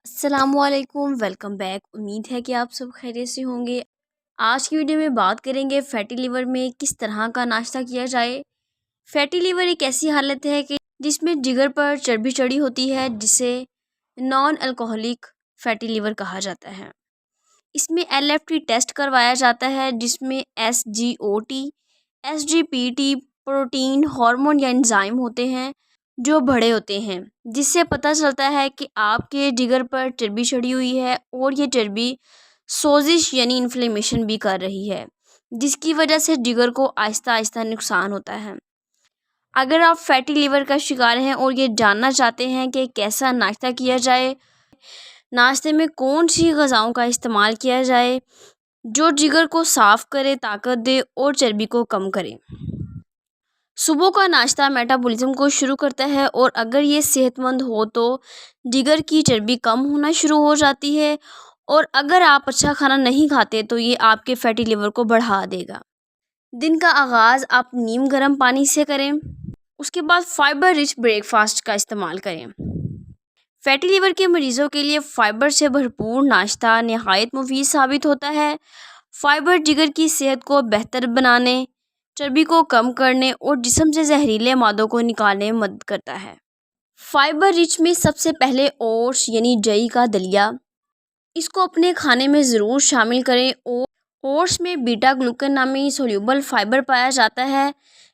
السلام علیکم، welcome back. امید ہے کہ آپ سب خیریت سے ہوں گے۔ آج کی ویڈیو میں بات کریں گے فیٹی لیور میں کس طرح کا ناشتہ کیا جائے۔ فیٹی لیور ایک ایسی حالت ہے کہ جس میں جگر پر چربی چڑھی ہوتی ہے، جسے نان الکوہلک فیٹی لیور کہا جاتا ہے۔ اس میں LFT ٹیسٹ کروایا جاتا ہے، جس میں SGOT، SGPT پروٹین ہارمون یا انزائم ہوتے ہیں جو بڑے ہوتے ہیں، جس سے پتہ چلتا ہے کہ آپ کے جگر پر چربی چڑھی ہوئی ہے اور یہ چربی سوزش یعنی انفلیمیشن بھی کر رہی ہے، جس کی وجہ سے جگر کو آہستہ آہستہ نقصان ہوتا ہے۔ اگر آپ فیٹی لیور کا شکار ہیں اور یہ جاننا چاہتے ہیں کہ کیسا ناشتہ کیا جائے، ناشتے میں کون سی غذاؤں کا استعمال کیا جائے جو جگر کو صاف کرے، طاقت دے اور چربی کو کم کرے۔ صبح کا ناشتہ میٹابولزم کو شروع کرتا ہے، اور اگر یہ صحت مند ہو تو جگر کی چربی کم ہونا شروع ہو جاتی ہے، اور اگر آپ اچھا کھانا نہیں کھاتے تو یہ آپ کے فیٹی لیور کو بڑھا دے گا۔ دن کا آغاز آپ نیم گرم پانی سے کریں، اس کے بعد فائبر رچ بریک فاسٹ کا استعمال کریں۔ فیٹی لیور کے مریضوں کے لیے فائبر سے بھرپور ناشتہ نہایت مفید ثابت ہوتا ہے۔ فائبر جگر کی صحت کو بہتر بنانے، چربی کو کم کرنے اور جسم سے زہریلے مادوں کو نکالنے میں مدد کرتا ہے۔ فائبر رچ میں سب سے پہلے اوٹس یعنی جئی کا دلیا، اس کو اپنے کھانے میں ضرور شامل کریں۔ اوٹس میں بیٹا گلوکن نامی سولیبل فائبر پایا جاتا ہے،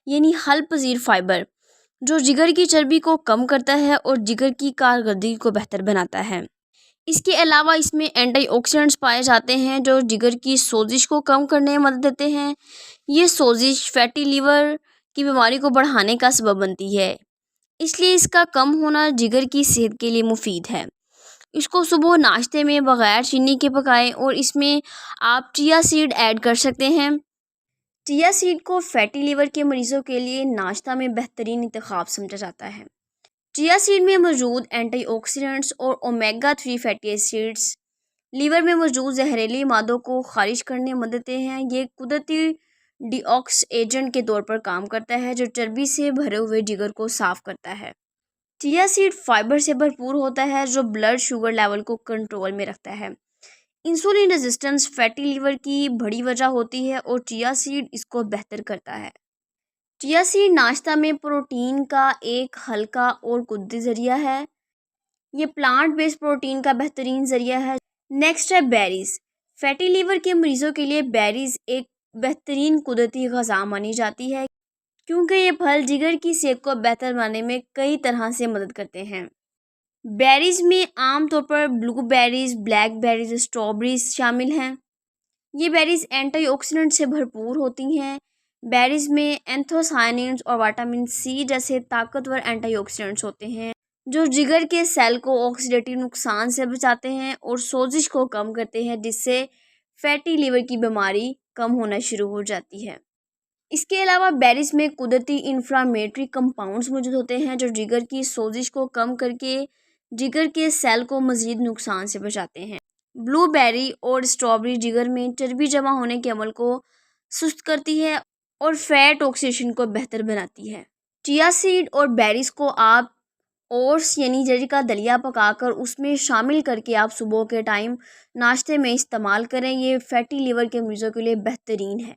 یعنی حل پذیر فائبر، جو جگر کی چربی کو کم کرتا ہے اور جگر کی کارکردگی کو بہتر بناتا ہے۔ اس کے علاوہ اس میں اینٹی آکسیڈنٹس پائے جاتے ہیں جو جگر کی سوزش کو کم کرنے میں مدد دیتے ہیں۔ یہ سوزش فیٹی لیور کی بیماری کو بڑھانے کا سبب بنتی ہے، اس لیے اس کا کم ہونا جگر کی صحت کے لیے مفید ہے۔ اس کو صبح ناشتے میں بغیر چینی کے پکائیں، اور اس میں آپ چیا سیڈ ایڈ کر سکتے ہیں۔ چیا سیڈ کو فیٹی لیور کے مریضوں کے لیے ناشتہ میں بہترین انتخاب سمجھا جاتا ہے۔ چیا سیڈ میں موجود اینٹی آکسیڈنٹس اور اومیگا 3 فیٹی ایسڈز لیور میں موجود زہریلی مادوں کو خارج کرنے میں مدد دیتے ہیں۔ یہ قدرتی ڈی آکس ایجنٹ کے طور پر کام کرتا ہے جو چربی سے بھرے ہوئے جگر کو صاف کرتا ہے۔ چیا سیڈ فائبر سے بھرپور ہوتا ہے جو بلڈ شوگر لیول کو کنٹرول میں رکھتا ہے۔ انسولین ریزسٹنس فیٹی لیور کی بڑی وجہ ہوتی ہے، اور چیا سیڈ اس کو بہتر کرتا ہے۔ چیا سیڈ ناشتہ میں پروٹین کا ایک ہلکا اور قدرتی ذریعہ ہے۔ یہ پلانٹ بیس پروٹین کا بہترین ذریعہ ہے۔ نیکسٹ ہے بیریز۔ فیٹی لیور کے مریضوں کے لیے بیریز ایک بہترین قدرتی غذا مانی جاتی ہے، کیونکہ یہ پھل جگر کی صحت کو بہتر بنانے میں کئی طرح سے مدد کرتے ہیں۔ بیریز میں عام طور پر بلو بیریز، بلیک بیریز، اسٹرابیریز شامل ہیں۔ یہ بیریز اینٹی آکسیڈنٹ سے بھرپور ہوتی ہیں۔ بیریز میں اینتھوسائننز اور وٹامن C جیسے طاقتور اینٹی آکسیڈنٹس ہوتے ہیں جو جگر کے سیل کو آکسیڈیٹیو نقصان سے بچاتے ہیں اور سوزش کو کم کرتے ہیں، جس سے فیٹی لیور کی بیماری کم ہونا شروع ہو جاتی ہے۔ اس کے علاوہ بیریز میں قدرتی انفلامیٹری کمپاؤنڈز موجود ہوتے ہیں جو جگر کی سوزش کو کم کر کے جگر کے سیل کو مزید نقصان سے بچاتے ہیں۔ بلو بیری اور اسٹرابیری جگر میں چربی جمع ہونے کے عمل کو سست کرتی ہے اور فیٹ آکسیڈیشن کو بہتر بناتی ہے۔ چیا سیڈ اور بیریز کو آپ اوٹس یعنی جئی کا دلیا پکا کر اس میں شامل کر کے آپ صبح کے ٹائم ناشتے میں استعمال کریں۔ یہ فیٹی لیور کے مریضوں کے لیے بہترین ہے۔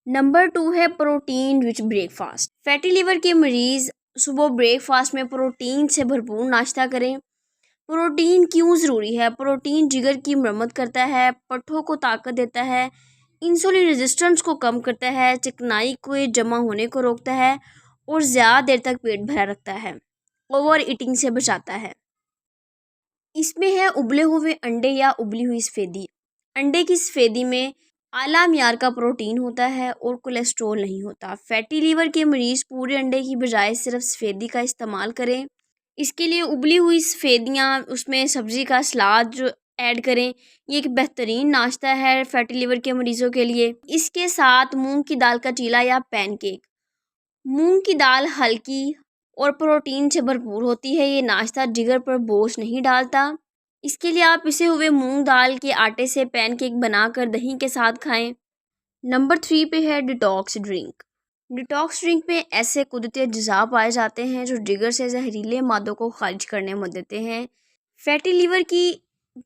نمبر 2 ہے protein rich breakfast. Fatty liver کے مریض صبح بریک فاسٹ میں پروٹین سے بھرپور ناشتہ کریں۔ پروٹین کیوں ضروری ہے؟ پروٹین جگر کی مرمت کرتا ہے، پٹھوں کو طاقت دیتا ہے، انسولین ریزسٹنس کو کم کرتا ہے، چکنائی کے جمع ہونے کو روکتا ہے اور زیادہ دیر تک پیٹ بھرا رکھتا ہے، اوور ایٹنگ سے بچاتا ہے۔ اس میں ہے ابلے ہوئے انڈے یا ابلی ہوئی سفیدی۔ انڈے کی سفیدی میں اعلیٰ معیار کا پروٹین ہوتا ہے اور کولیسٹرول نہیں ہوتا۔ فیٹی لیور کے مریض پورے انڈے کی بجائے صرف سفیدی کا استعمال کریں۔ اس کے لیے ابلی ہوئی سفیدیاں، اس میں سبزی کا سلاد جو ایڈ کریں۔ یہ ایک بہترین ناشتہ ہے فیٹی لیور کے مریضوں کے لیے۔ اس کے ساتھ مونگ کی دال کا چیلا یا پین کیک۔ مونگ کی دال ہلکی اور پروٹین سے بھرپور ہوتی ہے۔ یہ ناشتہ جگر پر بوجھ نہیں ڈالتا۔ اس کے لیے آپ پسے ہوئے مونگ دال کے آٹے سے پین کیک بنا کر دہی کے ساتھ کھائیں۔ نمبر 3 پہ ہے ڈیٹاکس ڈرنک۔ ڈیٹاکس ڈرنک میں ایسے قدرتی اجزاء پائے جاتے ہیں جو جگر سے زہریلے مادوں کو خارج کرنے میں مدد دیتے ہیں۔ فیٹی لیور کی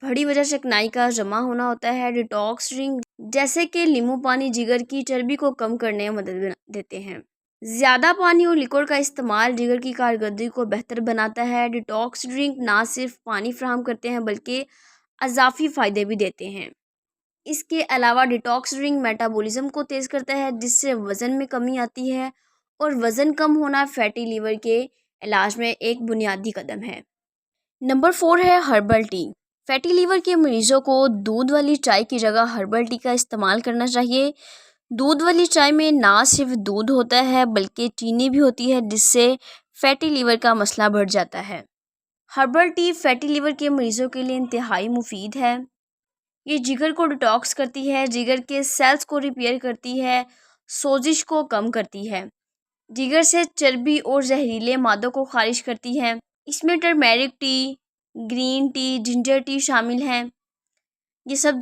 بڑی وجہ چکنائی کا جمع ہونا ہوتا ہے۔ ڈیٹاکس ڈرنک جیسے کہ لیمو پانی جگر کی چربی کو کم کرنے میں مدد دیتے ہیں۔ زیادہ پانی اور لیکوڈ کا استعمال جگر کی کارکردگی کو بہتر بناتا ہے۔ ڈیٹاکس ڈرنک نہ صرف پانی فراہم کرتے ہیں بلکہ اضافی فائدے بھی دیتے ہیں۔ اس کے علاوہ ڈیٹاکس ڈرنک میٹابولزم کو تیز کرتا ہے جس سے وزن میں کمی آتی ہے، اور وزن کم ہونا فیٹی لیور کے علاج میں ایک بنیادی قدم ہے۔ نمبر 4 ہے ہربل ٹی۔ فیٹی لیور کے مریضوں کو دودھ والی چائے کی جگہ ہربل ٹی کا استعمال کرنا چاہیے۔ دودھ والی چائے میں نہ صرف دودھ ہوتا ہے بلکہ چینی بھی ہوتی ہے جس سے فیٹی لیور کا مسئلہ بڑھ جاتا ہے۔ ہربل ٹی فیٹی لیور کے مریضوں کے لیے انتہائی مفید ہے۔ یہ جگر کو ڈیٹاکس کرتی ہے، جگر کے سیلز کو ریپیئر کرتی ہے، سوزش کو کم کرتی ہے، جگر سے چربی اور زہریلے مادوں کو خارج کرتی ہے۔ اس میں turmeric T, green tea, ginger tea شامل ہیں۔ یہ سب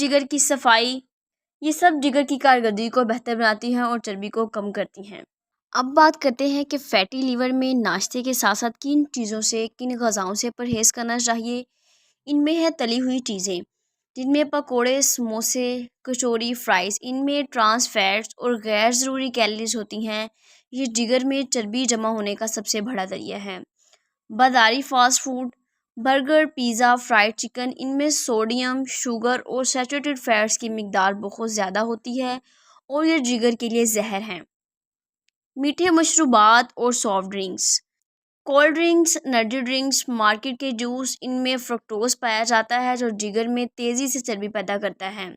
جگر کی کارکردگی کو بہتر بناتی ہیں اور چربی کو کم کرتی ہیں۔ اب بات کرتے ہیں کہ فیٹی لیور میں ناشتے کے ساتھ ساتھ کن غذاؤں سے پرہیز کرنا چاہیے۔ ان میں ہے تلی ہوئی چیزیں جن میں پکوڑے، سموسے، کچوری، فرائز۔ ان میں ٹرانس فیٹس اور غیر ضروری کیلوریز ہوتی ہیں۔ یہ جگر میں چربی جمع ہونے کا سب سے بڑا ذریعہ ہے۔ بازاری fast food, burger, pizza, fried chicken, ان میں سوڈیم، شوگر اور سیچوریٹڈ فیٹس کی مقدار بہت زیادہ ہوتی ہے اور یہ جگر کے لیے زہر ہیں۔ میٹھے مشروبات اور soft drinks, cold drinks, energy drinks, market کے جوس، ان میں فرکٹوز پایا جاتا ہے جو جگر میں تیزی سے چربی پیدا کرتا ہے۔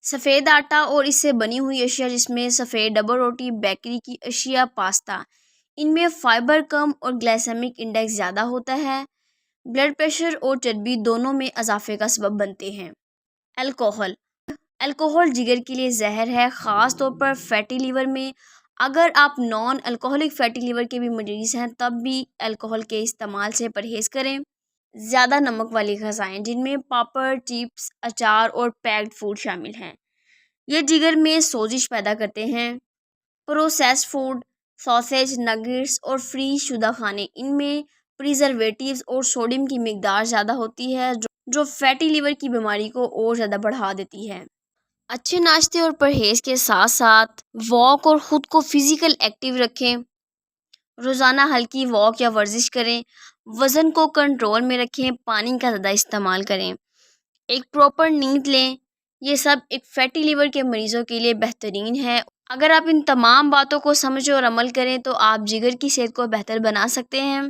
سفید آٹا اور اس سے بنی ہوئی اشیاء جس میں سفید ڈبل روٹی، بیکری کی اشیاء، پاستا، ان میں فائبر کم اور گلائسیمک انڈیکس زیادہ ہوتا ہے۔ بلڈ پریشر اور چربی دونوں میں اضافے کا سبب بنتے ہیں۔ الکوہل جگر کے لیے زہر ہے، خاص طور پر فیٹی لیور میں۔ اگر آپ نان الکوہلک فیٹی لیور کے بھی مریض ہیں تب بھی الکوہل کے استعمال سے پرہیز کریں۔ زیادہ نمک والی غذائیں جن میں پاپڑ، چپس، اچار اور پیکڈ فوڈ شامل ہیں، یہ جگر میں سوزش پیدا کرتے ہیں۔ پروسیسڈ فوڈ، ساسیج، نگیٹس اور فریز شدہ کھانے، ان میں پریزرویٹیوز اور سوڈیم کی مقدار زیادہ ہوتی ہے جو فیٹی لیور کی بیماری کو اور زیادہ بڑھا دیتی ہے۔ اچھے ناشتے اور پرہیز کے ساتھ ساتھ واک اور خود کو فزیکل ایکٹیو رکھیں۔ روزانہ ہلکی واک یا ورزش کریں، وزن کو کنٹرول میں رکھیں، پانی کا زیادہ استعمال کریں، ایک پراپر نیند لیں۔ یہ سب ایک فیٹی لیور کے مریضوں کے لیے بہترین ہے۔ اگر آپ ان تمام باتوں کو سمجھیں اور عمل کریں تو آپ جگر کی صحت کو بہتر بنا سکتے ہیں۔